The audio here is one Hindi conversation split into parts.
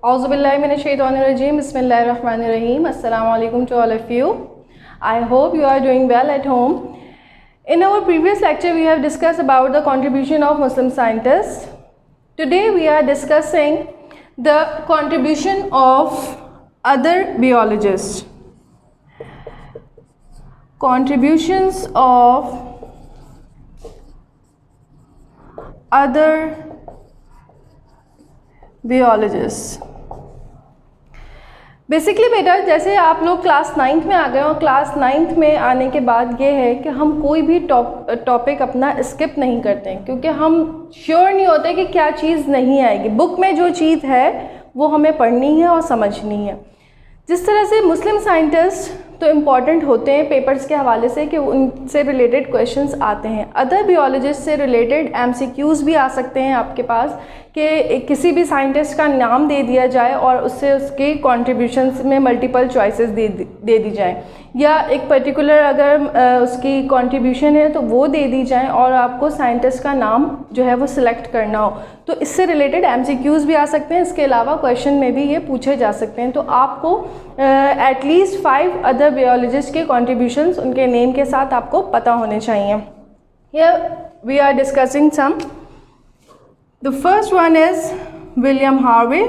Auzubillahiminash-shaytanir-rajim. Bismillahir-rahmanir-rahim. Assalamu alaikum to all of you. I hope you are doing well at home. In our previous lecture, we have discussed about the contribution of Muslim scientists. Today, we are discussing the contribution of other biologists. Contributions of other biologists. Basically बेटा, जैसे आप लोग क्लास 9th में आ गए और क्लास 9th में आने के बाद ये है कि हम कोई भी टॉपिक अपना स्किप नहीं करते हैं, क्योंकि हम श्योर नहीं होते कि क्या चीज़ नहीं आएगी। बुक में जो चीज़ है वो हमें पढ़नी है और समझनी है। जिस तरह से मुस्लिम साइंटिस्ट तो इम्पॉर्टेंट होते हैं पेपर्स के हवाले से कि उनसे रिलेटेड क्वेश्चंस आते हैं। अदर बियोलॉजिस्ट से रिलेटेड एमसीक्यूज़ भी आ सकते हैं आपके पास कि किसी भी साइंटिस्ट का नाम दे दिया जाए और उससे उसके कॉन्ट्रीब्यूशंस में मल्टीपल चॉइसेस दे दी जाएं, या एक पर्टिकुलर अगर उसकी कॉन्ट्रीब्यूशन है तो वो दे दी जाए और आपको साइंटिस्ट का नाम जो है वो सिलेक्ट करना हो। तो इससे रिलेटेड एमसीक्यूज़ भी आ सकते हैं। इसके अलावा क्वेश्चन में भी ये पूछे जा सकते हैं। तो आपको एटलीस्ट 5 अदर बियोलॉजिस्ट के कॉन्ट्रीब्यूशंस उनके नेम के साथ आपको पता होने चाहिए। Here we are discussing some. The first one is William Harvey.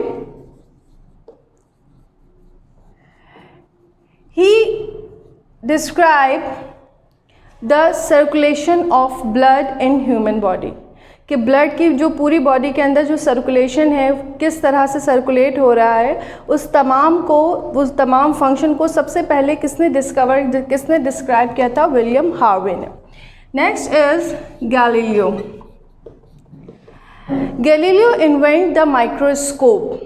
He described the circulation of blood in human body. कि ब्लड की जो पूरी बॉडी के अंदर जो सर्कुलेशन है किस तरह से सर्कुलेट हो रहा है, उस तमाम फंक्शन को सबसे पहले किसने डिस्क्राइब किया था? विलियम हार्वे ने। Next is Galileo. Galileo invent the microscope.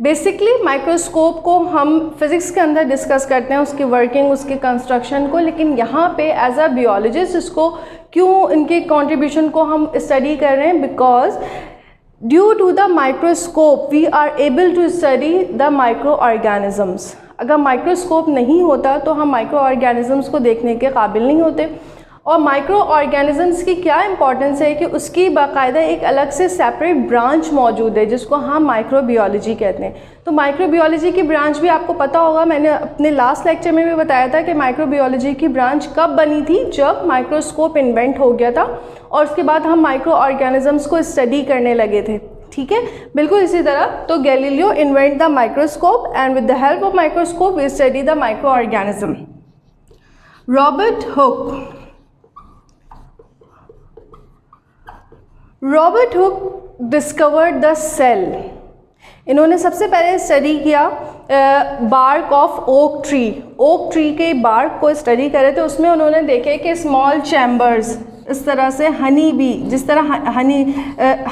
Basically microscope को हम फिज़िक्स के अंदर डिस्कस करते हैं, उसकी वर्किंग, उसके कंस्ट्रक्शन को, लेकिन यहाँ पे एज अ बियोलॉजिस्ट इसको क्यों, इनके कंट्रीब्यूशन को हम स्टडी कर रहे हैं? Because due to the microscope we are able to study the micro organisms. अगर माइक्रोस्कोप नहीं होता तो हम माइक्रो ऑर्गेनिजम्स को देखने के काबिल नहीं होते। और माइक्रो ऑर्गेनिजम्स की क्या इंपॉर्टेंस है कि उसकी बाकायदा एक अलग से सेपरेट ब्रांच मौजूद है जिसको हम माइक्रोबियोलॉजी कहते हैं। तो माइक्रोबियोलॉजी की ब्रांच भी आपको पता होगा, मैंने अपने लास्ट लेक्चर में भी बताया था कि माइक्रोबियोलॉजी की ब्रांच कब बनी थी? जब माइक्रोस्कोप इन्वेंट हो गया था और उसके बाद हम माइक्रो ऑर्गेनिजम्स को स्टडी करने लगे थे। ठीक है, बिल्कुल इसी तरह। तो Galileo invent the microscope and with the help of microscope we study the micro organism. Robert Hooke discovered the cell. इन्होंने सबसे पहले स्टडी किया bark of oak tree. Oak tree के बार्क को स्टडी करे थे। उसमें उन्होंने देखे कि स्मॉल चैम्बर्स, इस तरह से हनी बी, जिस तरह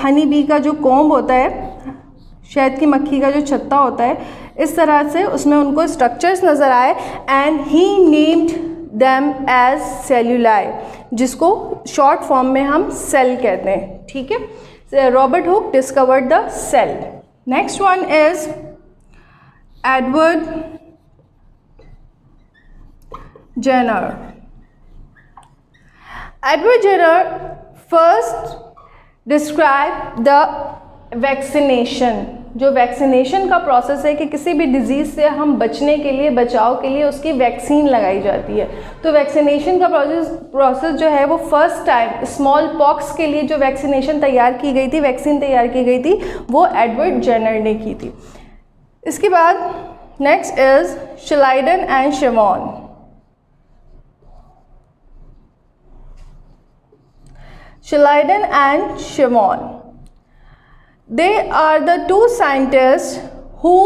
हनी बी का जो कॉम्ब होता है, शहद की मक्खी का जो छत्ता होता है, इस तरह से उसमें उनको स्ट्रक्चर्स नज़र आए and he named them as cellulae, जिसको शॉर्ट फॉर्म में हम सेल कहते हैं। ठीक है, Robert Hooke discovered the cell. Next one is Edward Jenner. Edward Jenner first describe the vaccination. जो वैक्सीनेशन का प्रोसेस है कि किसी भी डिजीज़ से हम बचने के लिए, बचाव के लिए उसकी वैक्सीन लगाई जाती है। तो वैक्सीनेशन का प्रोसेस जो है वो फर्स्ट टाइम स्मॉल पॉक्स के लिए जो वैक्सीनेशन तैयार की गई थी, वैक्सीन तैयार की गई थी, वो एडवर्ड जेनर ने की थी। इसके बाद next is Schleiden and Schwann. Schleiden and Schwann, they are the two scientists who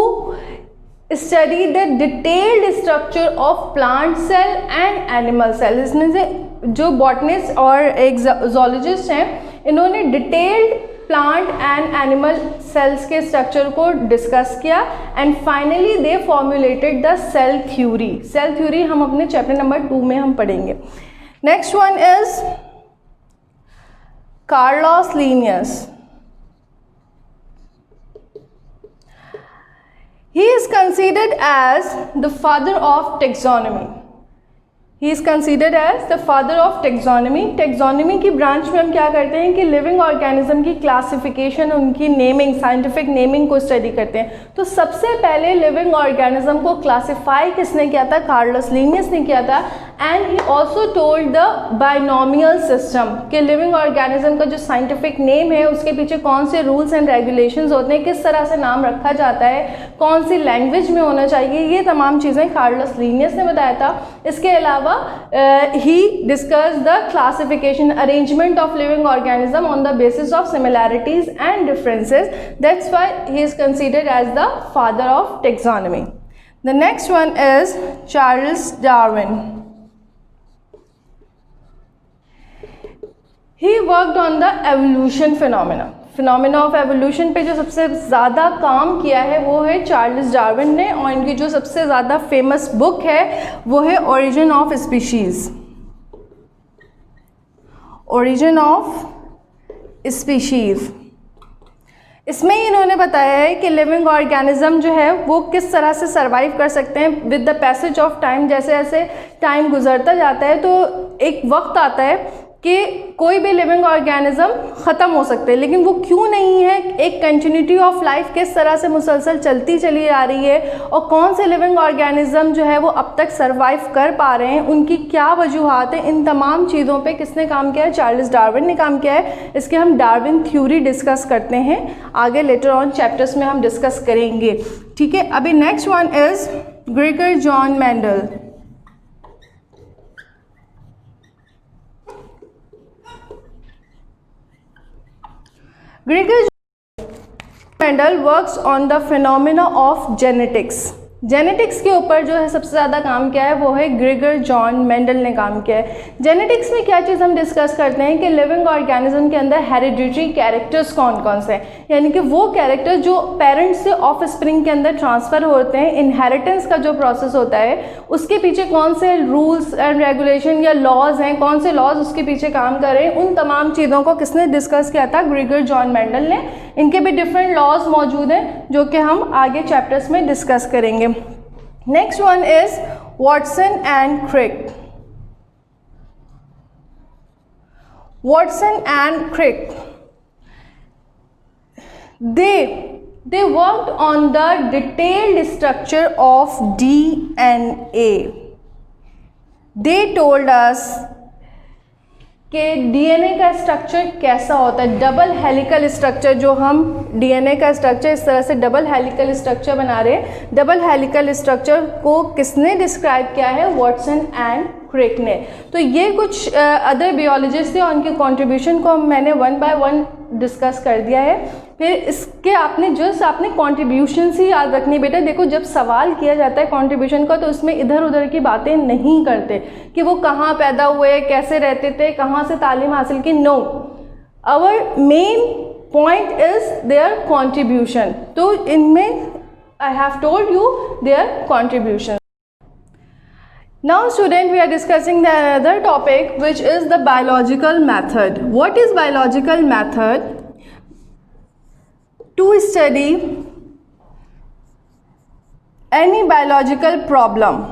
study the detailed structure of plant cell and animal cell। इसमें से जो बॉटनिस्ट और एक zoologist हैं, इन्होंने detailed plant and animal cells के स्ट्रक्चर को डिस्कस किया and finally they formulated the cell theory. Cell theory हम अपने चैप्टर नंबर 2 में हम पढ़ेंगे। Next one is Carlos Linnaeus. He is considered as the father of taxonomy. He is considered as the father of taxonomy. Taxonomy की ब्रांच में हम क्या करते हैं कि लिविंग ऑर्गेनिज्म की क्लासिफिकेशन, उनकी नेमिंग, साइंटिफिक नेमिंग को स्टडी करते हैं। तो सबसे पहले लिविंग ऑर्गेनिज्म को क्लासिफाई किसने किया था? कार्लोस लिनियस ने किया था। And he also told the binomial system कि लिविंग ऑर्गेनिज्म का जो साइंटिफिक नेम है उसके पीछे कौन से रूल्स एंड रेगुलेशंस होते हैं, किस तरह से नाम रखा जाता है, कौन सी लैंग्वेज में होना चाहिए, ये तमाम चीज़ें कार्लोस लिनियस ने बताया था। इसके अलावा he discussed the classification arrangement of living organism on the basis of similarities and differences. That's why he is considered as the father of taxonomy. The next one is Charles Darwin. He worked on the evolution phenomena of evolution पे जो सबसे ज़्यादा काम किया है वो है चार्ल्स डार्विन ने, और इनकी जो सबसे ज़्यादा फेमस बुक है वो है origin of species. Origin of species, इसमें इन्होंने बताया है कि लिविंग ऑर्गेनिज्म जो है वो किस तरह से सर्वाइव कर सकते हैं with the passage of time. जैसे जैसे टाइम गुजरता जाता है तो एक वक्त आता है कि कोई भी लिविंग ऑर्गेनिज्म ख़त्म हो सकते हैं, लेकिन वो क्यों नहीं है, एक कंटिन्यूटी ऑफ लाइफ किस तरह से मुसलसल चलती चली आ रही है, और कौन से लिविंग ऑर्गेनिज्म जो है वो अब तक सर्वाइव कर पा रहे हैं, उनकी क्या वजूहात हैं, इन तमाम चीज़ों पे किसने काम किया है? चार्ल्स डार्विन ने काम किया है। इसके हम डार्विन थ्योरी डिस्कस करते हैं आगे, लेटर ऑन चैप्टर्स में हम डिस्कस करेंगे, ठीक है। अभी next one is Gregor John Mendel. Gregor Mendel works on the phenomena of genetics. Genetics के ऊपर जो है सबसे ज़्यादा काम किया है वो है ग्रेगर जॉन मेंडल ने काम किया है। जेनेटिक्स में क्या चीज़ हम डिस्कस करते हैं कि लिविंग ऑर्गेनिज्म के अंदर हेरिडिटरी कैरेक्टर्स कौन कौन से हैं, यानी कि वो कैरेक्टर जो पेरेंट्स से ऑफ स्प्रिंग के अंदर ट्रांसफ़र होते हैं, इनहेरिटेंस का जो प्रोसेस होता है उसके पीछे कौन से रूल्स एंड रेगुलेशन या लॉज हैं, कौन से लॉज उसके पीछे काम कर रहे हैं, उन तमाम चीज़ों को किसने डिस्कस किया था? ग्रेगर जॉन मेंडल ने। इनके भी डिफरेंट लॉज मौजूद हैं जो कि हम आगे चैप्टर्स में डिस्कस करेंगे। Next one is Watson and Crick. Watson and Crick, they worked on the detailed structure of DNA. They told us कि डीएनए का स्ट्रक्चर कैसा होता है, डबल हेलिकल स्ट्रक्चर, जो हम डीएनए का स्ट्रक्चर इस तरह से डबल हेलिकल स्ट्रक्चर बना रहे हैं, डबल हेलिकल स्ट्रक्चर को किसने डिस्क्राइब किया है? वॉटसन एंड क्रिक ने। तो ये कुछ अदर बायोलॉजिस्ट थे और उनके कंट्रीब्यूशन को मैंने वन बाय वन डिस्कस कर दिया है। फिर इसके आपने कंट्रीब्यूशन ही याद रखनी बेटा। देखो जब सवाल किया जाता है कंट्रीब्यूशन का तो उसमें इधर उधर की बातें नहीं करते कि वो कहाँ पैदा हुए, कैसे रहते थे, कहाँ से तालीम हासिल की। No, our main point is their contribution. तो इनमें I have told you their contribution. Now student, we are discussing the another topic which is the biological method. What is biological method? To study any biological problem.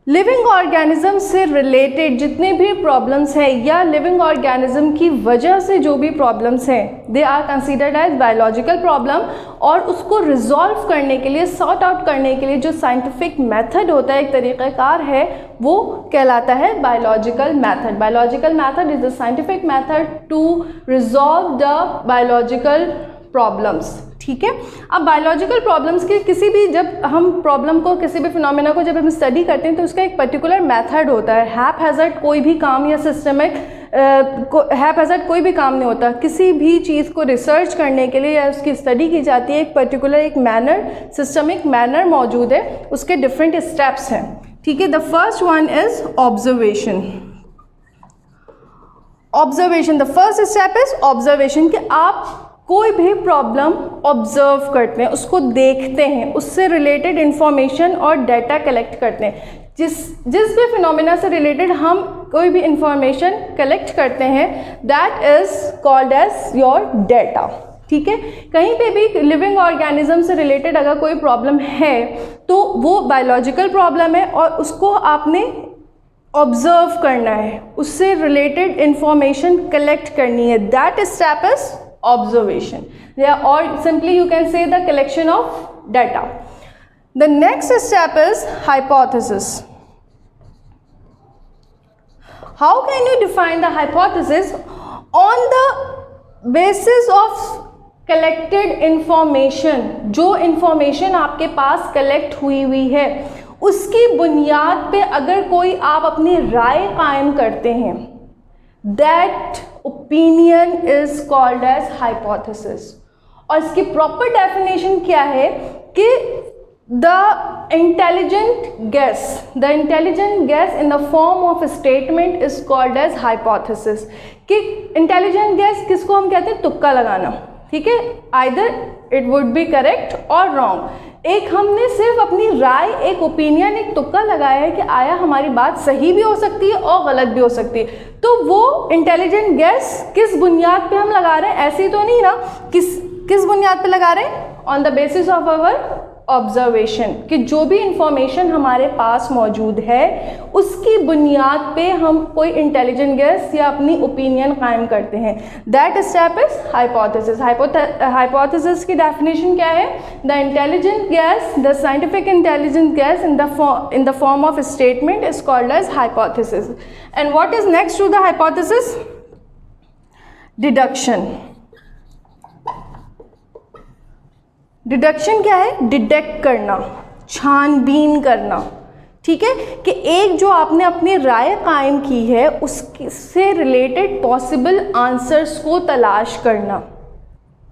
Living organism से रिलेटेड जितने भी प्रॉब्लम्स हैं या लिविंग ऑर्गेनिज्म की वजह से जो भी प्रॉब्लम्स हैं, they are considered as biological problem. और उसको रिजॉल्व करने के लिए, सॉर्ट आउट करने के लिए जो साइंटिफिक मेथड होता है, एक तरीक़ाकार है, वो कहलाता है biological method. Biological method is the scientific method to resolve the biological problems. ठीक है। अब बायोलॉजिकल प्रॉब्लम्स के किसी भी, जब हम प्रॉब्लम को, किसी भी फिनोमेना को जब हम स्टडी करते हैं तो उसका एक पर्टिकुलर मेथड होता है। हैपहैज़र्ड कोई भी काम या सिस्टमिक हैपहैज़र्ड कोई भी काम नहीं होता। किसी भी चीज़ को रिसर्च करने के लिए या उसकी स्टडी की जाती है, एक पर्टिकुलर एक मैनर, सिस्टमिक मैनर मौजूद है, उसके डिफरेंट स्टेप्स हैं। ठीक है। The first one is observation. Observation, the first step is observation, कि आप कोई भी प्रॉब्लम ऑब्जर्व करते हैं, उसको देखते हैं, उससे रिलेटेड इंफॉर्मेशन और डाटा कलेक्ट करते हैं। जिस भी फिनोमेना से रिलेटेड हम कोई भी इंफॉर्मेशन कलेक्ट करते हैं, that is called as your data. ठीक है। कहीं पे भी लिविंग ऑर्गेनिज्म से रिलेटेड अगर कोई प्रॉब्लम है तो वो बायोलॉजिकल प्रॉब्लम है और उसको आपने ऑब्जर्व करना है, उससे रिलेटेड इंफॉर्मेशन कलेक्ट करनी है, दैट स्टेप इज ऑब्जर्वेशन, और simply you can say the collection of data. The next step is hypothesis. How can you define the hypothesis? On the basis of collected information, जो इंफॉर्मेशन आपके पास कलेक्ट हुई है उसकी बुनियाद पे अगर कोई आप अपनी राय कायम करते हैं, that opinion is called as hypothesis. और इसकी प्रॉपर डेफिनेशन क्या है कि the intelligent guess in the form of statement is called as hypothesis. कि इंटेलिजेंट गेस किसको हम कहते हैं? तुक्का लगाना, ठीक है, either it would be correct और रॉन्ग। एक हमने सिर्फ अपनी राय, एक ओपिनियन, एक तुक्का लगाया है कि आया हमारी बात सही भी हो सकती है और गलत भी हो सकती है, तो वो इंटेलिजेंट गेस किस बुनियाद पे हम लगा रहे हैं? ऐसे ही तो नहीं ना, किस बुनियाद पे लगा रहे हैं? On the basis of our observation, कि जो भी इंफॉर्मेशन हमारे पास मौजूद है उसकी बुनियाद पे हम कोई इंटेलिजेंट गेस या अपनी ओपिनियन कायम करते हैं, that step is hypothesis. Hypothesis की डेफिनेशन क्या है? The intelligent guess, the scientific intelligent guess in the form of statement is called as hypothesis. And what is next to the hypothesis? Deduction. Deduction क्या है? डिटेक्ट करना, छानबीन करना, ठीक है, कि एक जो आपने अपनी राय कायम की है उससे रिलेटेड पॉसिबल आंसर्स को तलाश करना,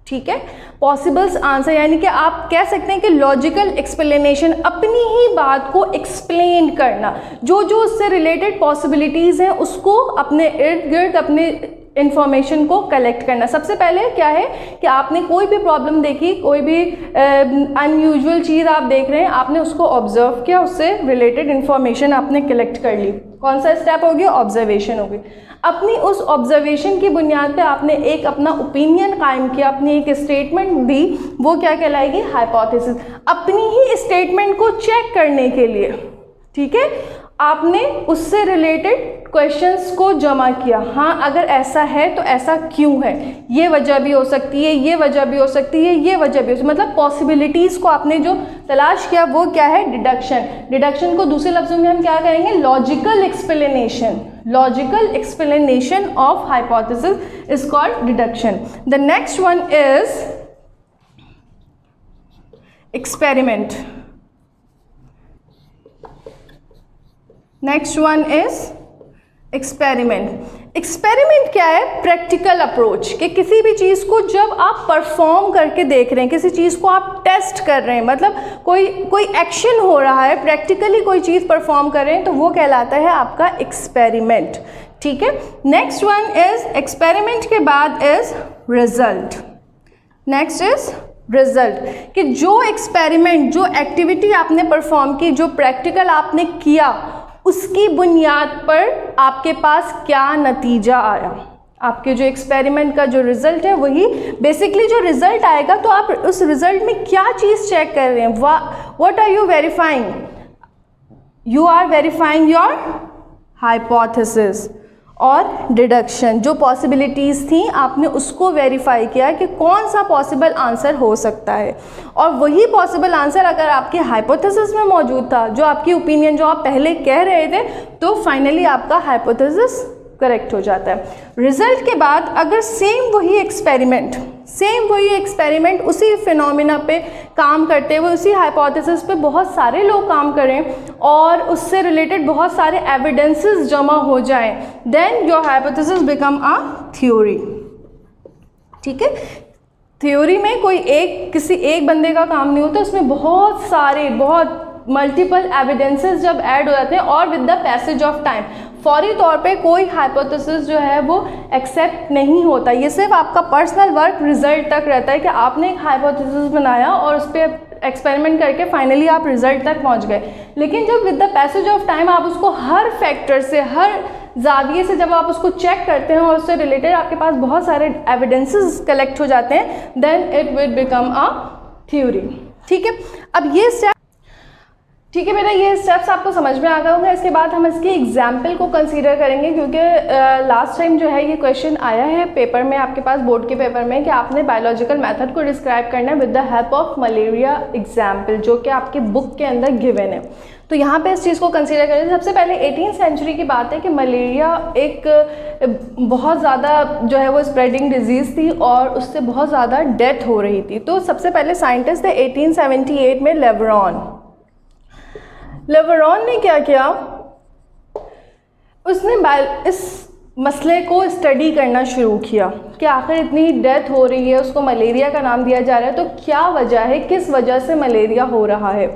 ठीक है। पॉसिबल्स आंसर यानी कि आप कह सकते हैं कि लॉजिकल एक्सप्लेनेशन, अपनी ही बात को एक्सप्लेन करना, जो जो उससे रिलेटेड पॉसिबिलिटीज़ हैं उसको अपने इर्द गिर्द अपने इंफॉर्मेशन को कलेक्ट करना। सबसे पहले क्या है कि आपने कोई भी प्रॉब्लम देखी, कोई भी अनयूजुअल चीज़ आप देख रहे हैं, आपने उसको ऑब्जर्व किया, उससे रिलेटेड इंफॉर्मेशन आपने कलेक्ट कर ली। कौन सा स्टेप हो गया? ऑब्जर्वेशन हो गई। अपनी उस ऑब्जर्वेशन की बुनियाद पे आपने एक अपना ओपिनियन कायम किया, अपनी एक स्टेटमेंट दी, वो क्या कहलाएगी? हाइपोथेसिस। अपनी ही स्टेटमेंट को चेक करने के लिए, ठीक है, आपने उससे रिलेटेड क्वेश्चंस को जमा किया। हाँ, अगर ऐसा है तो ऐसा क्यों है? ये वजह भी हो सकती है, ये वजह भी हो सकती है, ये वजह भी हो सकती है, मतलब पॉसिबिलिटीज़ को आपने जो तलाश किया वो क्या है? डिडक्शन। डिडक्शन को दूसरे लफ्ज़ों में हम क्या कहेंगे? Logical explanation. Logical explanation of hypothesis is called deduction. The next one is experiment. Next one is experiment. Experiment क्या है? प्रैक्टिकल अप्रोच, कि किसी भी चीज़ को जब आप परफॉर्म करके देख रहे हैं, किसी चीज़ को आप टेस्ट कर रहे हैं, मतलब कोई एक्शन हो रहा है, प्रैक्टिकली कोई चीज़ परफॉर्म कर रहे हैं, तो वो कहलाता है आपका एक्सपेरिमेंट, ठीक है। नेक्स्ट वन इज एक्सपेरिमेंट के बाद is result. Next is result, कि जो एक्सपेरिमेंट, जो एक्टिविटी आपने परफॉर्म की, जो प्रैक्टिकल आपने किया, उसकी बुनियाद पर आपके पास क्या नतीजा आया। आपके जो एक्सपेरिमेंट का जो रिजल्ट है वही बेसिकली जो रिजल्ट आएगा, तो आप उस रिजल्ट में क्या चीज़ चेक कर रहे हैं? What are you verifying? You are verifying your hypothesis और डिडक्शन। जो पॉसिबिलिटीज़ थी आपने उसको वेरीफाई किया कि कौन सा पॉसिबल आंसर हो सकता है, और वही पॉसिबल आंसर अगर आपके हाइपोथेसिस में मौजूद था, जो आपकी ओपिनियन जो आप पहले कह रहे थे, तो फाइनली आपका हाइपोथेसिस करेक्ट हो जाता है। रिजल्ट के बाद अगर सेम वही एक्सपेरिमेंट उसी फिनोमिना पे काम करते हुए, उसी हाइपोथेसिस पे बहुत सारे लोग काम करें और उससे रिलेटेड बहुत सारे एविडेंसेस जमा हो जाएं, then your hypothesis become a theory, ठीक है। थ्योरी में किसी एक बंदे का काम नहीं होता, उसमें बहुत मल्टीपल एविडेंसेस जब ऐड हो जाते हैं, और with the passage of time फौरी तौर पे कोई हाइपोथेसिस जो है वो एक्सेप्ट नहीं होता। ये सिर्फ आपका पर्सनल वर्क रिजल्ट तक रहता है कि आपने एक हाइपोथेसिस बनाया और उस पर एक्सपेरिमेंट करके फाइनली आप रिजल्ट तक पहुंच गए, लेकिन जब with the passage of time आप उसको हर फैक्टर से, हर जाविये से जब आप उसको चेक करते हैं और उससे रिलेटेड आपके पास बहुत सारे एविडेंसेस कलेक्ट हो जाते हैं, then it will become a theory. ठीक है, अब ये स्टेप, ठीक है बेटा, ये स्टेप्स आपको समझ में आ गए होंगे। इसके बाद हम इसके एग्जाम्पल को कंसीडर करेंगे, क्योंकि लास्ट टाइम जो है ये क्वेश्चन आया है पेपर में, आपके पास बोर्ड के पेपर में, कि आपने बायोलॉजिकल मेथड को डिस्क्राइब करना है with the help of malaria example, जो कि आपके बुक के अंदर गिवन है। तो यहाँ पे इस चीज़ को कंसीडर करें। सबसे पहले 18th सेंचुरी की बात है कि मलेरिया एक बहुत ज़्यादा जो है वो स्प्रेडिंग डिजीज़ थी और उससे बहुत ज़्यादा डेथ हो रही थी। तो सबसे पहले साइंटिस्ट थे 1878 में लेवरॉन ने क्या किया, उसने इस मसले को स्टडी करना शुरू किया कि आखिर इतनी डेथ हो रही है, उसको मलेरिया का नाम दिया जा रहा है, तो क्या वजह है, किस वजह से मलेरिया हो रहा है।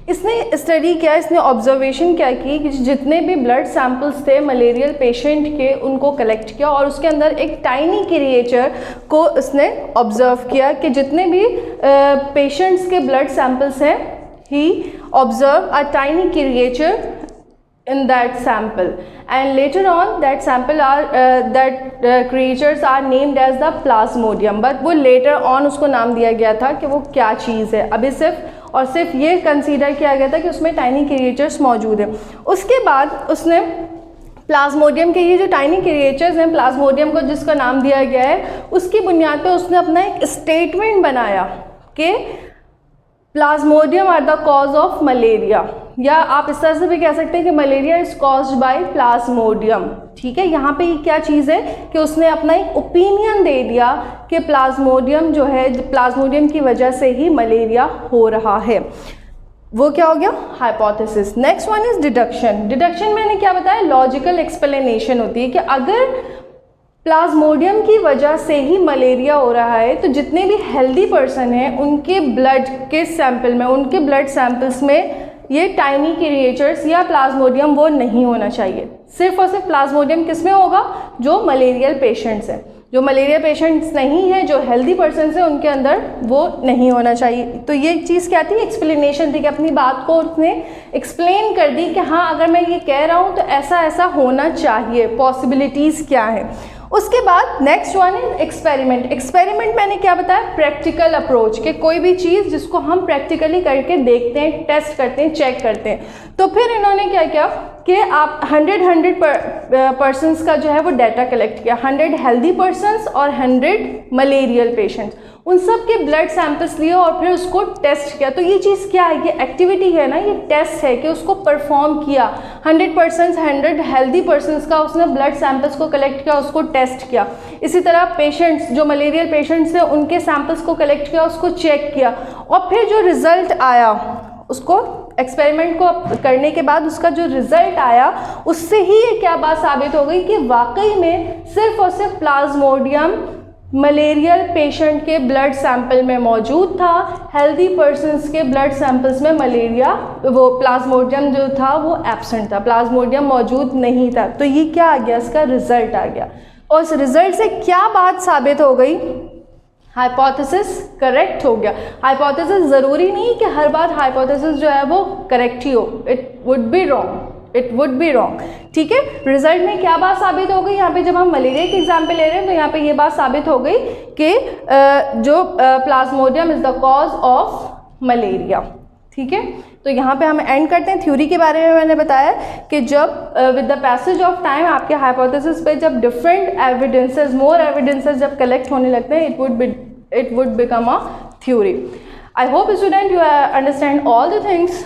इसने स्टडी किया, इसने ऑब्जर्वेशन क्या की कि जितने भी ब्लड सैंपल्स थे मलेरियल पेशेंट के, उनको कलेक्ट किया और उसके अंदर एक टाइनी क्रिएचर को इसने ऑब्जर्व किया कि जितने भी पेशेंट्स के ब्लड सैंपल्स हैं, he observed a tiny creature in that sample, and later on that sample creatures are named as the plasmodium, but वो later on उसको नाम दिया गया था कि वो क्या चीज़ है। अभी सिर्फ और सिर्फ ये कंसीडर किया गया था कि उसमें टाइनी क्रिएचर्स मौजूद हैं। उसके बाद उसने प्लाज्मोडियम के ये जो टाइनी क्रिएचर्स हैं, प्लाज्मोडियम को जिसका नाम दिया गया है, उसकी बुनियाद पर उसने अपना एक स्टेटमेंट बनाया कि plasmodium are the cause of malaria, या आप इस तरह से भी कह सकते हैं कि malaria is caused by Plasmodium. ठीक है, यहाँ पे क्या चीज़ है कि उसने अपना एक ओपिनियन दे दिया कि प्लाज्मोडियम जो है, प्लाज्मोडियम की वजह से ही मलेरिया हो रहा है। वो क्या हो गया, hypothesis. Next one is deduction. Deduction मैंने क्या बताया, लॉजिकल एक्सप्लेनेशन होती है कि अगर प्लाज्मोडियम की वजह से ही मलेरिया हो रहा है तो जितने भी हेल्दी पर्सन हैं उनके ब्लड के सैंपल में, उनके ब्लड सैंपल्स में ये टाइनी क्रिएचर्स या प्लाज्मोडियम वो नहीं होना चाहिए। सिर्फ और सिर्फ प्लाज्मोडियम किस में होगा, जो मलेरियल पेशेंट्स हैं। जो मलेरिया पेशेंट्स नहीं है, जो हेल्दी पर्सनस हैं, उनके अंदर वो नहीं होना चाहिए। तो ये चीज़ क्या थी, एक्सप्लेनेशन थी कि अपनी बात को उसने एक्सप्लेन कर दी कि हाँ अगर मैं ये कह रहा हूँ तो ऐसा ऐसा होना चाहिए, पॉसिबिलिटीज़ क्या हैं। उसके बाद next one is experiment. Experiment मैंने क्या बताया, प्रैक्टिकल अप्रोच, कि कोई भी चीज़ जिसको हम प्रैक्टिकली करके देखते हैं, टेस्ट करते हैं, चेक करते हैं। तो फिर इन्होंने क्या किया कि आप 100 पर्सनस का जो है वो डाटा कलेक्ट किया, 100 हेल्दी पर्सनस और 100 मलेरियल पेशेंट्स, उन सब के ब्लड सैंपल्स लिए और फिर उसको टेस्ट किया। तो ये चीज़ क्या है, ये एक्टिविटी है ना, ये टेस्ट है कि उसको परफॉर्म किया। 100 हेल्दी पर्सनस का उसने ब्लड सैंपल्स को कलेक्ट किया, उसको टेस्ट किया। इसी तरह पेशेंट्स जो मलेरियल पेशेंट्स थे उनके सैंपल्स को कलेक्ट किया, उसको चेक किया और फिर जो रिज़ल्ट आया, उसको एक्सपेरिमेंट को करने के बाद उसका जो रिज़ल्ट आया उससे ही ये क्या बात साबित हो गई कि वाकई में सिर्फ और सिर्फ प्लाज्मोडियम मलेरियल पेशेंट के ब्लड सैंपल में मौजूद था, हेल्दी पर्सन्स के ब्लड सैंपल्स में मलेरिया वो प्लाज्मोडियम जो था वो एब्सेंट था, प्लाज्मोडियम मौजूद नहीं था। तो ये क्या आ गया, इसका रिजल्ट आ गया। और इस रिजल्ट से क्या बात साबित हो गई, हाइपोथेसिस करेक्ट हो गया। हाइपोथेसिस ज़रूरी नहीं कि हर बार हाइपोथेसिस जो है वो करेक्ट ही हो, इट वुड बी रॉन्ग, ठीक है। रिजल्ट में क्या बात साबित हो गई, यहाँ पे जब हम मलेरिया की एग्जाम्पल ले रहे हैं तो यहाँ पे ये बात साबित हो गई कि जो Plasmodium is the cause of malaria, ठीक है। तो यहाँ पे हम एंड करते हैं। थ्योरी के बारे में मैंने बताया कि जब with the passage of time आपके हाइपोथेसिस पे जब डिफरेंट एविडेंसेस, मोर एविडेंसेस जब कलेक्ट होने लगते हैं, it would become a theory. I hope student you understand all the things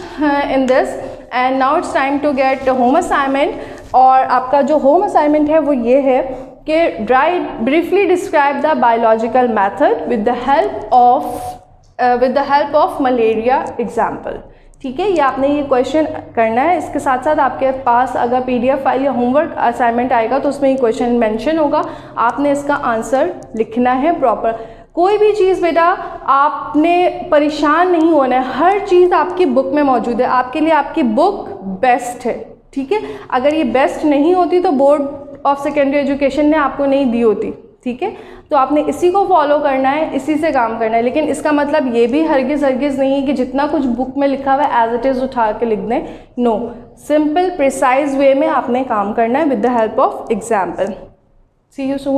in this, and now it's time to get home assignment. और आपका जो होम असाइनमेंट है वो ये है कि briefly describe the biological method with the help of malaria example. ठीक है, ये आपने ये क्वेश्चन करना है। इसके साथ साथ आपके पास अगर PDF फाइल या होमवर्क असाइनमेंट आएगा तो उसमें ये क्वेश्चन मेंशन होगा, आपने इसका आंसर लिखना है प्रॉपर। कोई भी चीज़ बेटा आपने परेशान नहीं होना है, हर चीज़ आपकी बुक में मौजूद है, आपके लिए आपकी बुक बेस्ट है, ठीक है। अगर ये बेस्ट नहीं होती तो बोर्ड ऑफ सेकेंडरी एजुकेशन ने आपको नहीं दी होती, ठीक है। तो आपने इसी को फॉलो करना है, इसी से काम करना है। लेकिन इसका मतलब ये भी हरगिज़ नहीं है कि जितना कुछ बुक में लिखा हुआ है एज इट इज़ उठा के लिख दें। नो, सिंपल प्रिसाइज वे में आपने काम करना है with the help of example. See you soon.